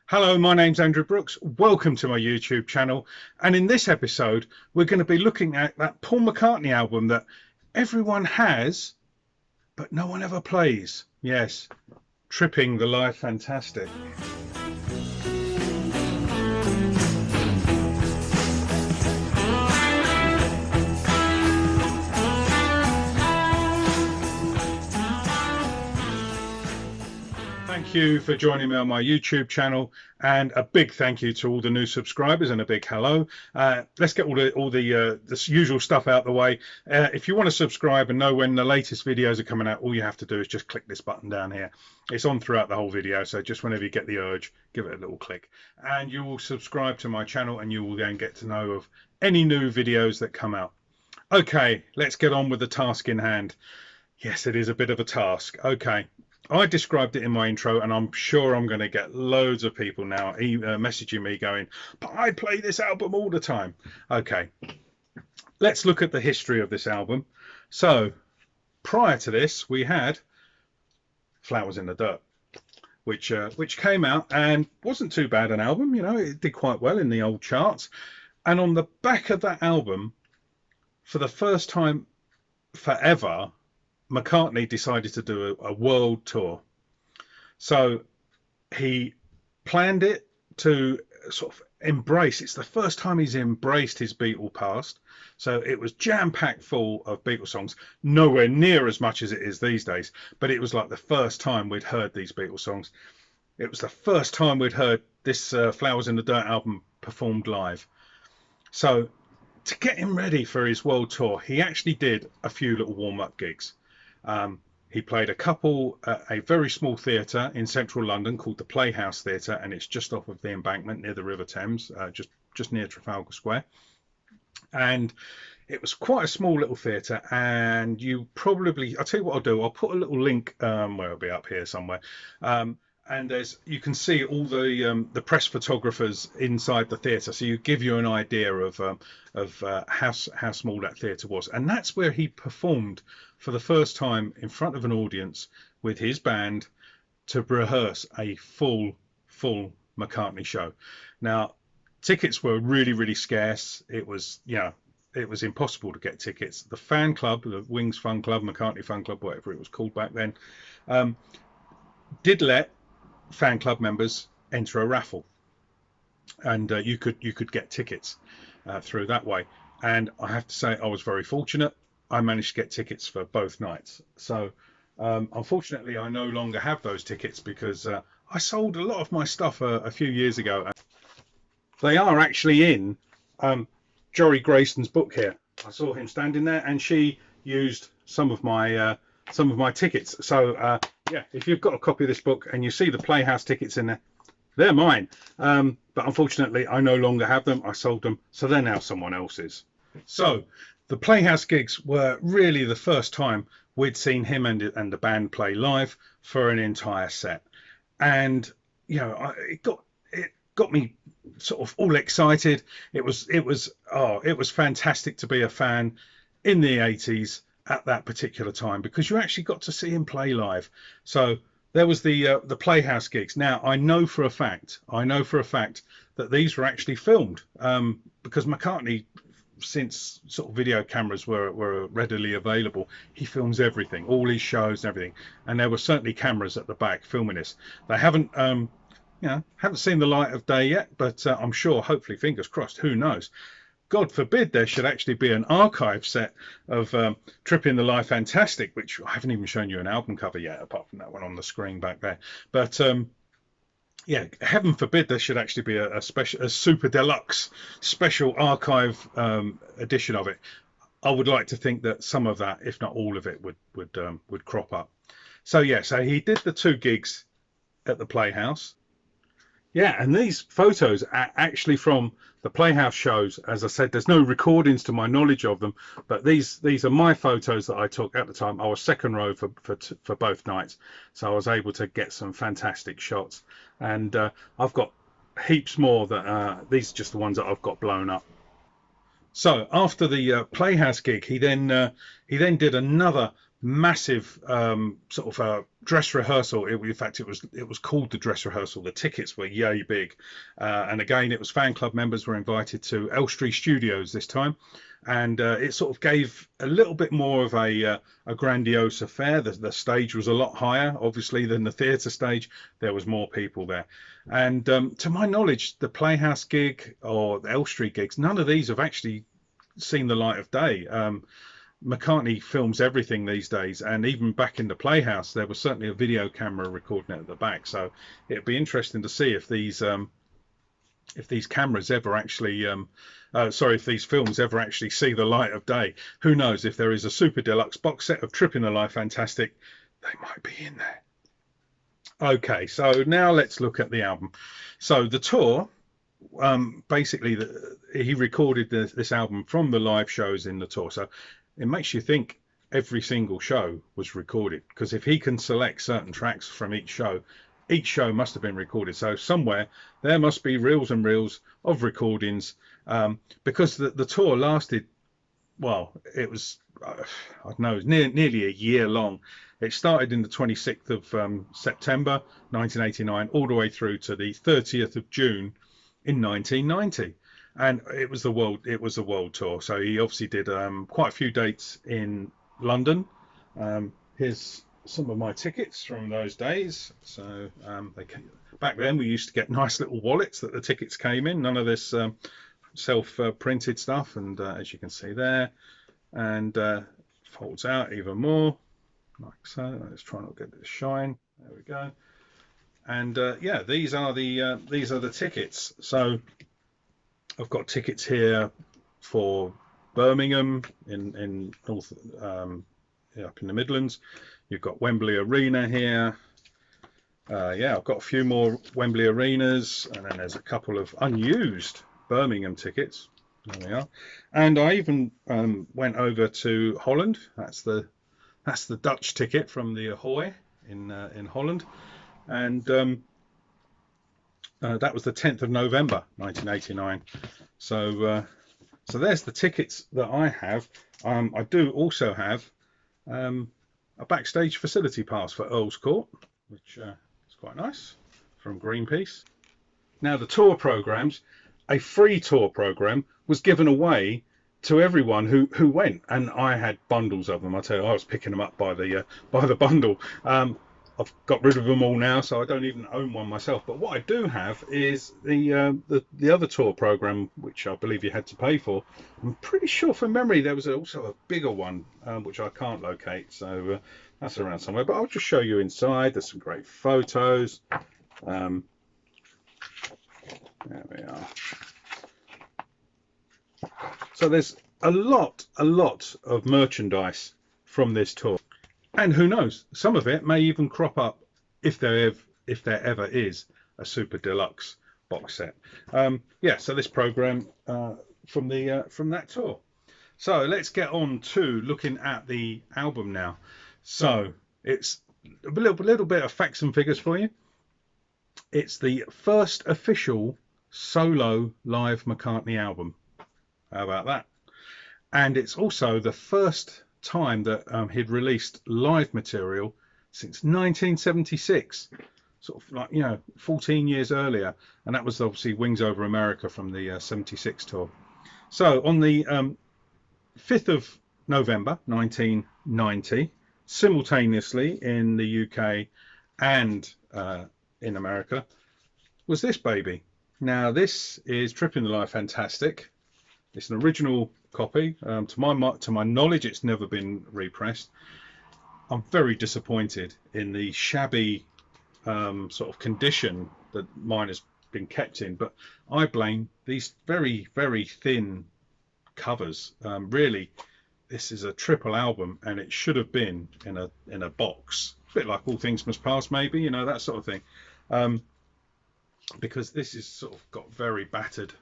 Hello, my name's Andrew Brooks. Welcome to my YouTube channel. And in this episode, we're going to be looking at that Paul McCartney album that everyone has, but no one ever plays. Yes, Tripping the Life Fantastic. Thank you for joining me on my YouTube channel, and a big thank you to all the new subscribers and a big hello. Let's get all the usual stuff out the way. If you want to subscribe and know when the latest videos are coming out, all you have to do is just click this button down here. It's on throughout the whole video, so just whenever you get the urge, give it a little click, and you will subscribe to my channel, and you will then get to know of any new videos that come out. Okay, let's get on with the task in hand. Yes, it is a bit of a task. Okay. I described it in my intro, and I'm sure I'm going to get loads of people now messaging me going, but I play this album all the time. Okay, let's look at the history of this album. So prior to this, we had Flowers in the Dirt, which came out and wasn't too bad an album. You know, it did quite well in the old charts. And on the back of that album, for the first time forever, McCartney decided to do a world tour. So he planned it to sort of embrace, it's the first time he's embraced his Beatle past. So it was jam-packed full of Beatles songs, nowhere near as much as it is these days, but it was like the first time we'd heard these Beatles songs. It was the first time we'd heard this Flowers in the Dirt album performed live. So to get him ready for his world tour, he actually did a few little warm-up gigs. He played a couple at a very small theatre in central London called the Playhouse Theatre, and it's just off of the Embankment near the River Thames, just near Trafalgar Square. And it was quite a small little theatre, and you probably, I'll tell you what I'll do, I'll put a little link where it'll be up here somewhere. And you can see all the press photographers inside the theatre, so you give you an idea of how small that theatre was. And that's where he performed for the first time in front of an audience with his band to rehearse a full McCartney show. Now, tickets were really scarce. It was, it was impossible to get tickets. The fan club, the Wings Fun Club, McCartney Fun Club, whatever it was called back then, did let fan club members enter a raffle, and you could get tickets through that way. And I have to say, I was very fortunate. I managed to get tickets for both nights. So unfortunately, I no longer have those tickets because I sold a lot of my stuff a few years ago. They are actually in Jory Grayson's book here. I saw him standing there, and she used some of my tickets. So yeah, if you've got a copy of this book and you see the Playhouse tickets in there, they're mine. But unfortunately, I no longer have them. I sold them, so they're now someone else's. So the Playhouse gigs were really the first time we'd seen him and the band play live for an entire set. And it got me sort of all excited. It was fantastic to be a fan in the 80s at that particular time, because you actually got to see him play live. So there was the Playhouse gigs. Now I know for a fact that these were actually filmed, because McCartney, since sort of video cameras were readily available, he films everything, all his shows and everything. And there were certainly cameras at the back filming this. They haven't haven't seen the light of day yet, but I'm sure, hopefully, fingers crossed, who knows, God forbid there should actually be an archive set of Tripping the Life Fantastic, which I haven't even shown you an album cover yet, apart from that one on the screen back there. But yeah, heaven forbid there should actually be a Super Deluxe special archive edition of it. I would like to think that some of that, if not all of it, would crop up. So yeah, so he did the 2 gigs at the Playhouse. Yeah, and these photos are actually from the Playhouse shows. As I said, there's no recordings to my knowledge of them, but these are my photos that I took at the time. I was second row for both nights, so I was able to get some fantastic shots. And I've got heaps more that these are just the ones that I've got blown up. So after the Playhouse gig, he then did another massive sort of a dress rehearsal. In fact, it was called the dress rehearsal. The tickets were yay big, and again, it was fan club members were invited to Elstree Studios this time, and it sort of gave a little bit more of a grandiose affair. The stage was a lot higher, obviously, than the theatre stage. There was more people there, and to my knowledge, the Playhouse gig or the Elstree gigs, none of these have actually seen the light of day. McCartney films everything these days, and even back in the Playhouse there was certainly a video camera recording it at the back, so it'd be interesting to see if these cameras ever actually if these films ever actually see the light of day. Who knows, if there is a super deluxe box set of Tripping the Life Fantastic, they might be in there. Okay, so now let's look at the album. So the tour, basically he recorded this album from the live shows in the tour, so it makes you think every single show was recorded, because if he can select certain tracks from each show must have been recorded. So somewhere there must be reels and reels of recordings, because the tour lasted, well, it was I don't know, it was nearly a year long. It started in the 26th of September 1989 all the way through to the 30th of June in 1990. And it was the world tour. So he obviously did quite a few dates in London. Here's some of my tickets from those days. So back then we used to get nice little wallets that the tickets came in. None of this self-printed stuff. And as you can see there, and folds out even more, like so. Let's try not to get the shine. There we go. And yeah, these are the tickets. So I've got tickets here for Birmingham in North, up in the Midlands. You've got Wembley Arena here. Yeah, I've got a few more Wembley Arenas, and then there's a couple of unused Birmingham tickets. There we are. And I even went over to Holland. That's the Dutch ticket from the Ahoy in Holland, and that was the 10th of November 1989. So there's the tickets that I have. I do also have a backstage facility pass for Earl's Court, which is quite nice, from Greenpeace. Now the tour programs, a free tour program was given away to everyone who went, and I had bundles of them. I tell you, I was picking them up by the bundle. I've got rid of them all now, so I don't even own one myself. But what I do have is the other tour program, which I believe you had to pay for. I'm pretty sure, from memory, there was also a bigger one, which I can't locate. So that's around somewhere. But I'll just show you inside. There's some great photos. There we are. So there's a lot of merchandise from this tour. And who knows, some of it may even crop up if there ever is a Super Deluxe box set. Yeah, so this program from that tour. So let's get on to looking at the album now. So it's a little bit of facts and figures for you. It's the first official solo live McCartney album. How about that? And it's also the first time that he'd released live material since 1976, sort of like, 14 years earlier, and that was obviously Wings Over America from the 76 tour. So on the 5th of November 1990, simultaneously in the UK and in America, was this baby. Now this is Tripping the Life Fantastic. It's an original copy. To my knowledge, it's never been repressed. I'm very disappointed in the shabby sort of condition that mine has been kept in, but I blame these very, very thin covers. Really, this is a triple album, and it should have been in a box, a bit like All Things Must Pass, maybe, that sort of thing. Because this is sort of got very battered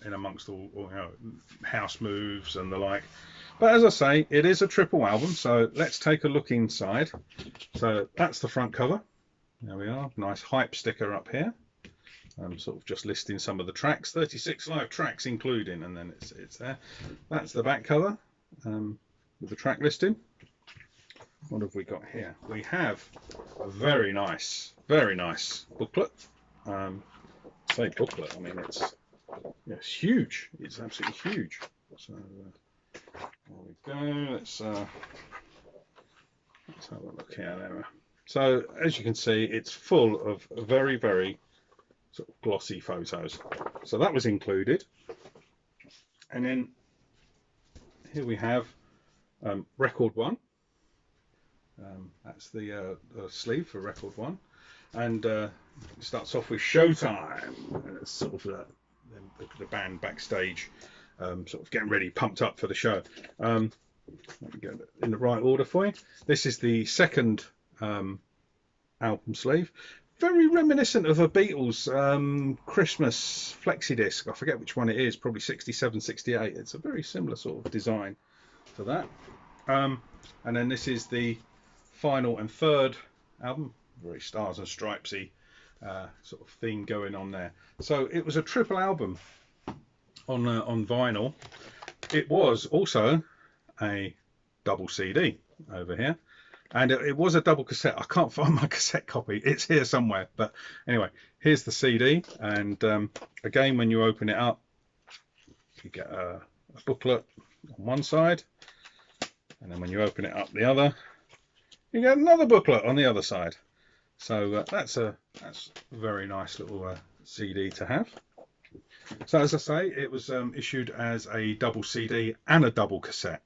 in amongst all house moves and the like. But as I say, it is a triple album, so let's take a look inside. So that's the front cover. There we are, nice hype sticker up here. I'm sort of just listing some of the tracks, 36 live tracks including, and then it's there. That's the back cover with the track listing. what have we got here? We have a very nice booklet. Say booklet, I mean it's huge. It's absolutely huge. So there we go. Let's have a look here. There. So as you can see, it's full of very, very sort of glossy photos. So that was included. And then here we have record one. That's the sleeve for record one. And it starts off with Showtime. And it's sort of the band backstage, sort of getting ready, pumped up for the show. Let me get it in the right order for you. This is the second album sleeve. Very reminiscent of a Beatles Christmas flexi disc. I forget which one it is, probably 67, 68. It's a very similar sort of design to that. And then this is the final and third album, very stars and stripesy sort of theme going on there. So it was a triple album on vinyl. It was also a double CD over here. And it was a double cassette. I can't find my cassette copy. It's here somewhere. But anyway, here's the CD. And again, when you open it up, you get a booklet on one side. And then when you open it up the other, you get another booklet on the other side. So that's a very nice little CD to have. So as I say, it was issued as a double CD and a double cassette.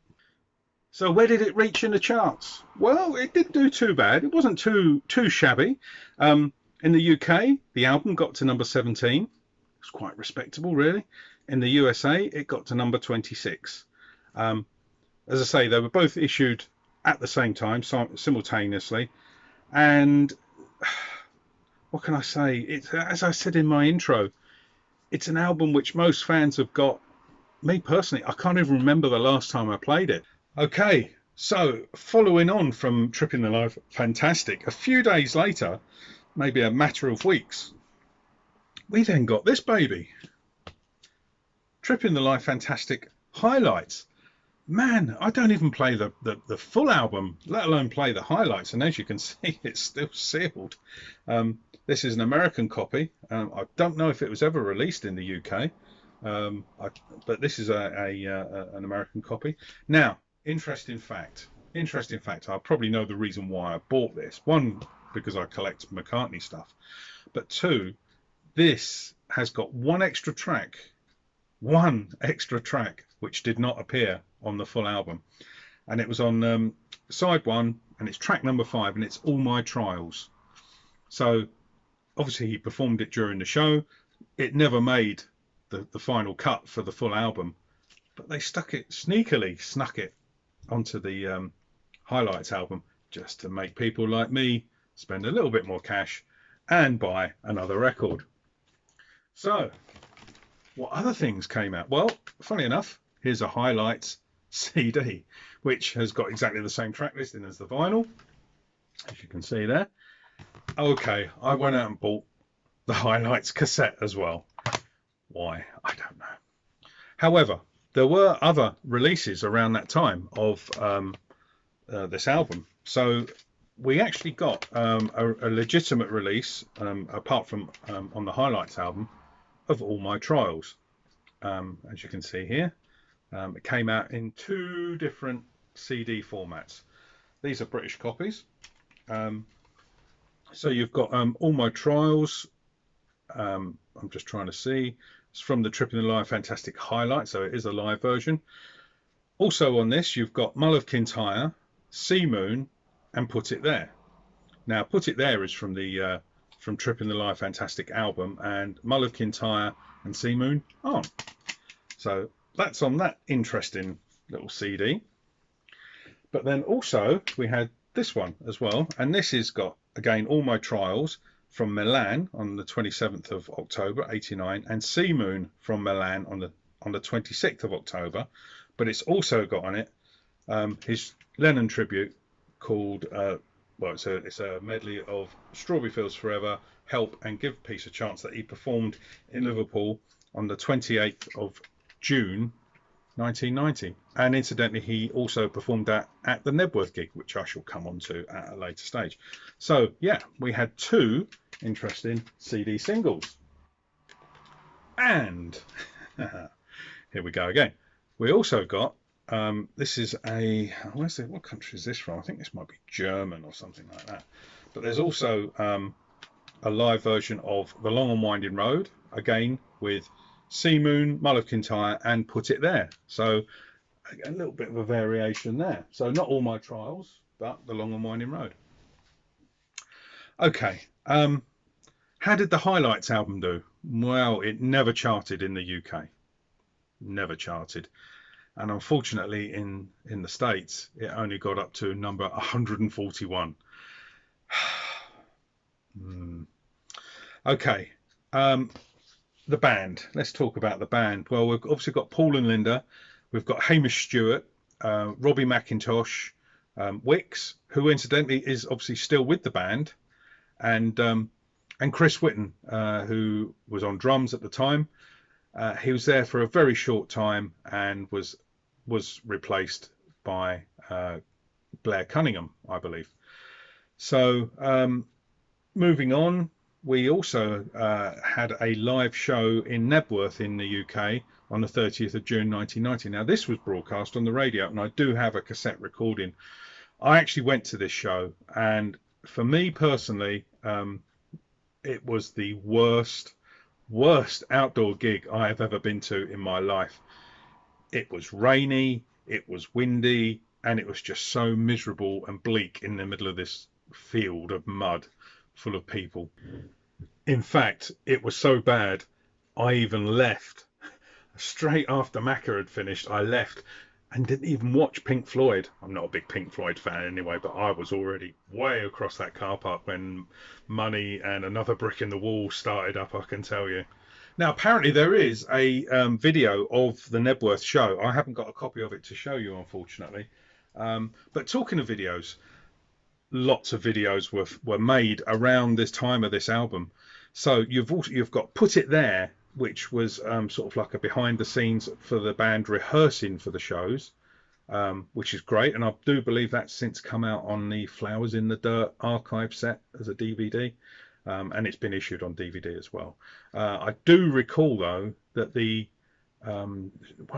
So where did it reach in the charts? Well, it didn't do too bad. It wasn't too shabby. In the UK, the album got to number 17. It's quite respectable, really. In the USA, it got to number 26. As I say, they were both issued at the same time, simultaneously. And what can I say? It's, as I said in my intro, it's an album which most fans have got. Me personally, I can't even remember the last time I played it. Okay, so following on from Tripping the Life Fantastic, a few days later, maybe a matter of weeks, we then got this baby. Tripping the Life Fantastic Highlights. Man, I don't even play the full album, let alone play the highlights. And as you can see, it's still sealed. This is an American copy. I don't know if it was ever released in the UK, but this is an American copy. Now, interesting fact. I probably know the reason why I bought this. One, because I collect McCartney stuff. But two, this has got one extra track, which did not appear on the full album. And it was on side one, and it's track number 5, and it's All My Trials. So obviously he performed it during the show. It never made the final cut for the full album, but they snuck it onto the highlights album just to make people like me spend a little bit more cash and buy another record. So what other things came out? Well, funny enough, here's a highlights CD, which has got exactly the same track listing as the vinyl, as you can see there. Okay, I went out and bought the highlights cassette as well. Why? I don't know. However, there were other releases around that time of this album. So we actually got a legitimate release, apart from on the highlights album, of All My Trials. As you can see here, it came out in 2 different CD formats. These are British copies. So you've got All My Trials. I'm just trying to see. It's from the Tripping the Live Fantastic Highlight, so it is a live version. Also on this, you've got Mull of Kintyre, Sea Moon, and Put It There. Now, Put It There is from the from Tripping the Live Fantastic album, and Mull of Kintyre and Sea Moon aren't. So that's on that interesting little CD. But then also we had this one as well, and this has got again All My Trials from Milan on the 27th of October 89, and Sea Moon from Milan on the 26th of October. But it's also got on it his Lennon tribute called well, it's a medley of Strawberry Fields Forever, Help, and Give Peace a Chance, that he performed in Liverpool on the 28th of June 1990. And incidentally, he also performed that at the Nebworth gig, which I shall come on to at a later stage. So yeah, we had 2 interesting CD singles. And here we go again. We also got, this is what country is this from? I think this might be German or something like that. But there's also a live version of The Long and Winding Road, again with Sea Moon, Mull of Kintyre and Put It There. So a little bit of a variation there. So not All My Trials, but The Long and Winding Road. Okay, how did the Highlights album do? Well, it never charted in the UK. Never charted. And unfortunately in the States, it only got up to number 141. Okay, the band. Let's talk about the band. Well, we've obviously got Paul and Linda. We've got Hamish Stewart, Robbie McIntosh, Wicks, who incidentally is obviously still with the band, and Chris Whitten, who was on drums at the time. He was there for a very short time and was replaced by Blair Cunningham, I believe. So moving on, we also had a live show in Nebworth in the UK on the 30th of June 1990. Now this was broadcast on the radio, and I do have a cassette recording. I actually went to this show, and for me personally, it was the worst outdoor gig I have ever been to in my life. It was rainy, it was windy, and it was just so miserable and bleak in the middle of this field of mud full of people. In fact, it was so bad, I even left. Straight after Macca had finished, I left and didn't even watch Pink Floyd. I'm not a big Pink Floyd fan anyway, but I was already way across that car park when Money and Another Brick in the Wall started up, I can tell you. Now, apparently there is a video of the Nebworth show. I haven't got a copy of it to show you, unfortunately. But talking of videos, lots of videos were made around this time of this album. So you've got Put It There, which was sort of like a behind the scenes for the band rehearsing for the shows, which is great. And I do believe that's since come out on the Flowers in the Dirt archive set as a DVD. And it's been issued on DVD as well. I do recall, though, that the one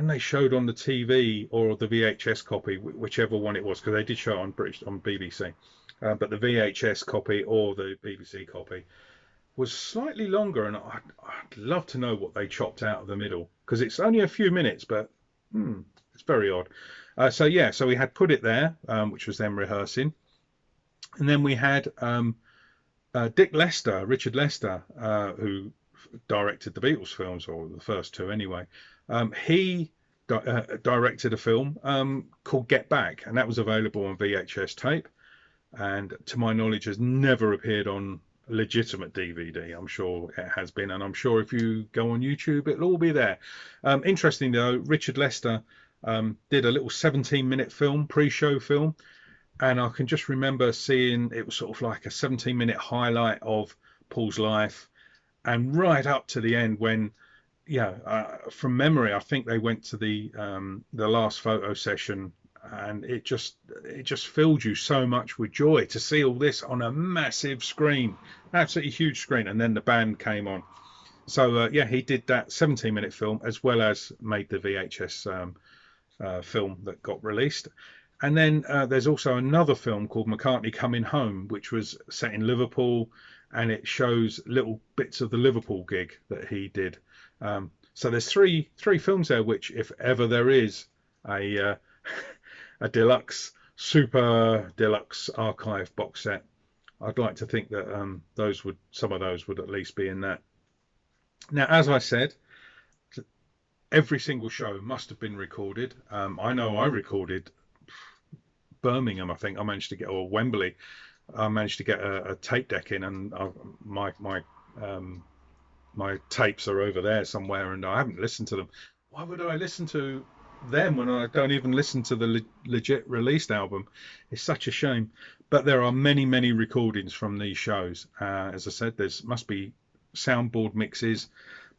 they showed on the TV or the VHS copy, whichever one it was, because they did show it on BBC, but the VHS copy or the BBC copy was slightly longer, and I'd love to know what they chopped out of the middle, because it's only a few minutes, but it's very odd. So we had Put It There, which was them rehearsing, and then we had Richard Lester, who directed the Beatles films, or the first 2 anyway. He directed a film called Get Back, and that was available on VHS tape, and to my knowledge has never appeared on legitimate DVD. I'm sure it has been, and I'm sure if you go on YouTube it'll all be there. Interesting though, Richard Lester did a little 17-minute film, pre-show film, and I can just remember seeing it was sort of like a 17-minute highlight of Paul's life, and right up to the end when from memory I think they went to the last photo session, and it just filled you so much with joy to see all this on a massive screen, absolutely huge screen. And then the band came on. So he did that 17-minute film as well as made the VHS film that got released. And then there's also another film called McCartney Coming Home, which was set in Liverpool, and it shows little bits of the Liverpool gig that he did. So there's three films there, which if ever there is a super deluxe archive box set, I'd like to think that some of those would at least be in that. Now, as I said, every single show must have been recorded. I know I recorded Birmingham. I think I managed to get, or Wembley. I managed to get a tape deck in, and my tapes are over there somewhere, and I haven't listened to them. Why would I listen to them when I don't even listen to the legit released album? It's such a shame. But there are many recordings from these shows. As I said, must be soundboard mixes,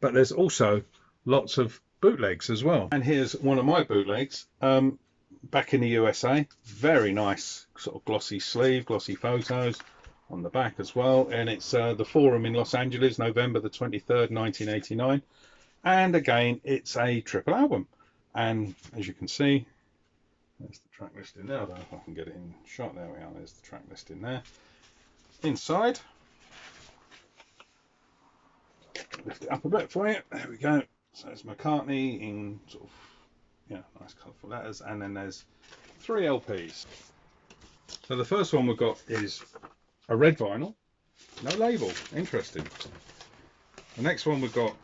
but there's also lots of Bootlegs as well. And here's one of my bootlegs back in the USA. Very nice sort of glossy sleeve, glossy photos on the back as well. And it's the Forum in Los Angeles, November the 23rd, 1989. And again, it's a triple album. And as you can see, there's the track listing there. I don't know if I can get it in shot. There we are. There's the track listing there. Inside, lift it up a bit for you. There we go. So it's McCartney in sort of, yeah, nice colourful letters. And then there's 3 LPs. So the first one we've got is a red vinyl, no label. Interesting. The next one we've got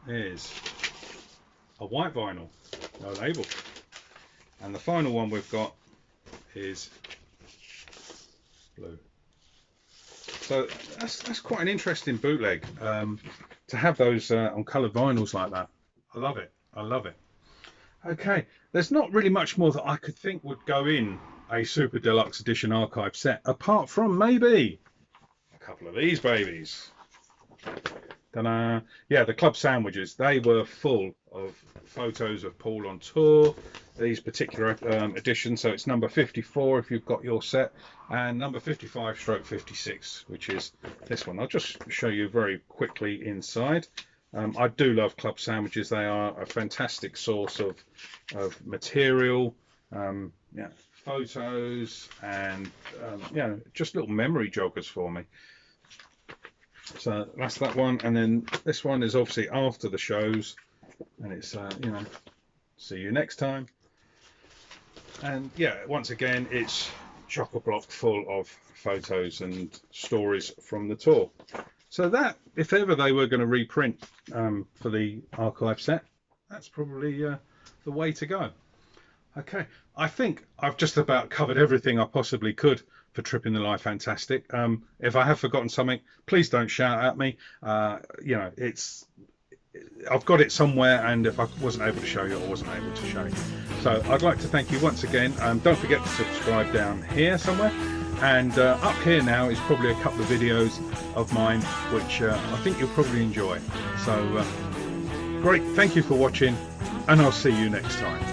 is a white vinyl, no label. And the final one we've got is blue. So that's quite an interesting bootleg to have those on coloured vinyls like that. I love it. I love it. Okay, there's not really much more that I could think would go in a Super Deluxe Edition Archive set, apart from maybe a couple of these babies. Ta-da. Yeah, the club sandwiches, they were full of photos of Paul on tour, these particular editions. So it's number 54 if you've got your set, and number 55/56, which is this one. I'll just show you very quickly inside. I do love club sandwiches. They are a fantastic source of material, yeah, photos, and yeah, just little memory joggers for me. So that's that one, and then this one is obviously after the shows, and it's you know, see you next time. And yeah, once again, it's chock-a-block full of photos and stories from the tour. So that, if ever they were going to reprint for the archive set, that's probably the way to go. Okay, I think I've just about covered everything I possibly could for Tripping the Life Fantastic. If I have forgotten something, please don't shout at me. You know, I've got it somewhere, and if I wasn't able to show you, I wasn't able to show you. So I'd like to thank you once again. Don't forget to subscribe down here somewhere. And up here now is probably a couple of videos of mine, which I think you'll probably enjoy. So great, thank you for watching, and I'll see you next time.